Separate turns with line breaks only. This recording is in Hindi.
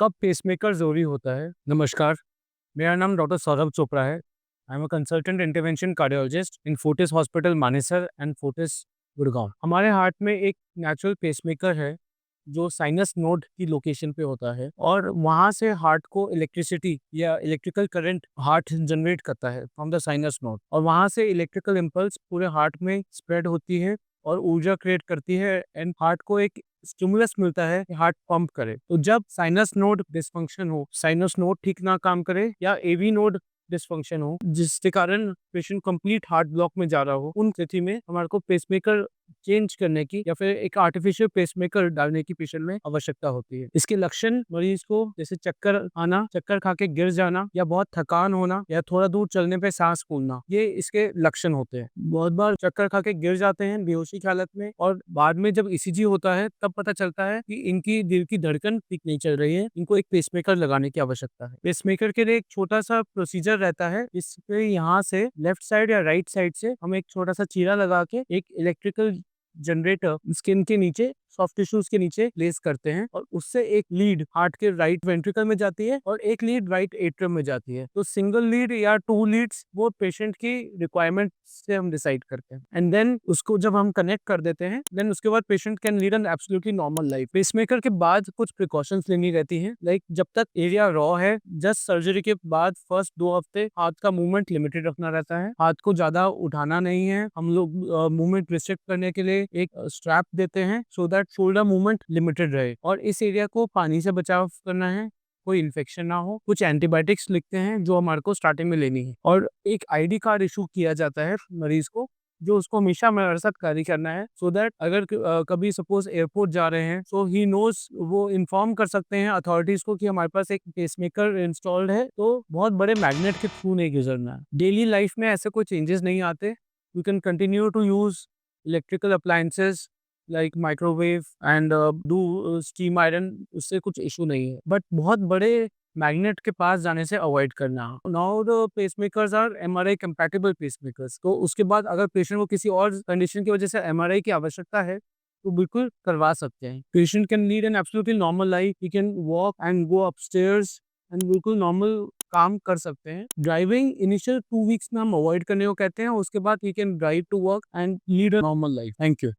कब पेसमेकर ज़रूरी होता है? नमस्कार, मेरा नाम डॉक्टर सौरभ चोपड़ा है। I am a consultant intervention cardiologist in Fortis hospital Manesar and Fortis Gurgaon. हमारे हार्ट में एक नेचुरल पेसमेकर है जो साइनस नोड की लोकेशन पे होता है और वहाँ से हार्ट को इलेक्ट्रिसिटी या इलेक्ट्रिकल करंट हार्ट जनरेट करता है फ्रॉम द साइनस नोड, और वहाँ से इलेक्ट्रिकल इम्पल्स पूरे हार्ट में स्प्रेड होती है और ऊर्जा क्रिएट करती है एंड हार्ट को एक स्टिमुलस मिलता है कि हार्ट पंप करे। तो जब साइनस नोड डिसफंक्शन हो, साइनस नोड ठीक ना काम करे या एवी नोड डिसफंक्शन हो जिसके कारण पेशेंट कंप्लीट हार्ट ब्लॉक में जा रहा हो, उन स्थिति में हमारे को पेसमेकर चेंज करने की या फिर एक आर्टिफिशियल पेसमेकर डालने की पेशेंट में आवश्यकता होती है। इसके लक्षण मरीज को जैसे चक्कर आना, चक्कर खा के गिर जाना या बहुत थकान होना या थोड़ा दूर चलने पे सांस फूलना, ये इसके लक्षण होते हैं। बहुत बार चक्कर खा के गिर जाते हैं बेहोशी की हालत में और बाद में जब ईसीजी होता है तब पता चलता है कि इनकी दिल की धड़कन ठीक नहीं चल रही है, इनको एक पेसमेकर लगाने की आवश्यकता है। पेसमेकर के लिए एक छोटा सा प्रोसीजर रहता है, इसपे यहाँ से लेफ्ट साइड या राइट साइड से हम एक छोटा सा चीरा लगा के एक इलेक्ट्रिकल जनरेटर स्किन के नीचे, सॉफ्ट टिश्यूज के नीचे प्लेस करते हैं और उससे एक लीड हार्ट के राइट वेंट्रिकल में जाती है और एक लीड राइट एट्रियम में जाती है। तो सिंगल लीड या 2 लीड्स वो पेशेंट की रिक्वायरमेंट से हम डिसाइड करते हैं एंड देन उसको जब हम कनेक्ट कर देते हैं देन उसके बाद patient can lead an absolutely normal life. Pacemaker के बाद कुछ प्रिकॉशंस लेनी रहती हैं, लाइक जब तक एरिया रॉ है, जस्ट सर्जरी के बाद फर्स्ट 2 हफ्ते हाथ का मूवमेंट लिमिटेड रखना रहता है, हाथ को ज्यादा उठाना नहीं है। हम लोग मूवमेंट रिस्ट्रिक्ट करने के लिए एक स्ट्रैप देते हैं so that shoulder movement limited रहे, और इस एरिया को पानी से बचाव करना है, कोई इन्फेक्शन ना हो। कुछ एंटीबायोटिक्स लिखते हैं जो हमारे को स्टार्टिंग में लेनी है और एक आईडी कार्ड इशू किया जाता है मरीज को जो उसको हमेशा हमारे साथ कैरी करना है सो दैट अगर कभी सपोज एयरपोर्ट जा रहे हैं सो ही नोज, वो इन्फॉर्म कर सकते हैं अथॉरिटीज को कि हमारे पास एक पेसमेकर इंस्टॉल्ड है, तो बहुत बड़े मैग्नेट के थ्रू नहीं गुजरना है। डेली लाइफ में ऐसे कोई चेंजेस नहीं आते, you can continue to use electrical appliances like microwave and do steam iron, उससे कुछ इशू नहीं है, बट बहुत बड़े मैग्नेट के पास जाने से अवॉइड करना। Now the pacemakers are MRI compatible pacemakers, तो उसके बाद अगर पेशेंट को किसी और कंडीशन की वजह से एमआरआई की आवश्यकता है तो बिल्कुल करवा सकते हैं। Patient can lead an absolutely normal life, he can walk and go upstairs and बिल्कुल नॉर्मल काम कर सकते हैं। ड्राइविंग इनिशियल 2 वीक्स में हम अवॉइड करने को कहते हैं, उसके बाद ही can drive to work and lead a normal life. Thank you.